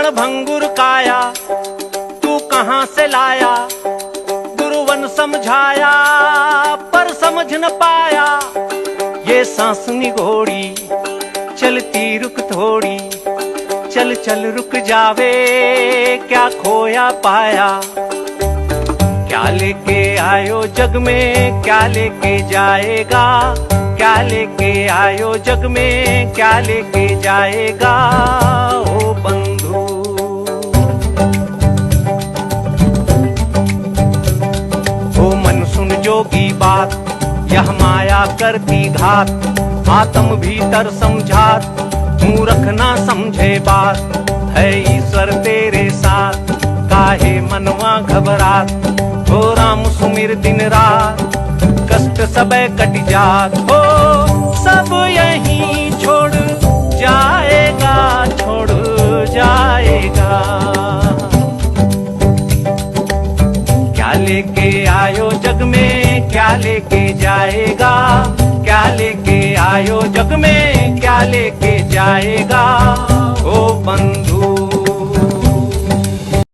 क्षणभंगुर काया तू कहां से लाया, गुरुवन समझाया पर समझ न पाया। ये सांस निगोड़ी चलती रुक थोड़ी, चल चल रुक जावे क्या खोया पाया। क्या लेके आयो जग में क्या लेके जाएगा, क्या लेके आयो जग में क्या लेके जाएगा ओ बंधु। ओ मन सुन जोगी बात, यह माया करती घात। आत्म भीतर समझात, मूर्ख ना समझे बात। है ईश्वर तेरे साथ, काहे मनवा घबरात। हो राम सुमिर दिन रात, कष्ट सबे कट जात। हो सब यहीं छोड़ जाएगा, छोड़ जाएगा। क्या लेके आयो जग में क्या लेके जाएगा, क्या लेके आयो जग में क्या लेके जाएगा ओ बंधु।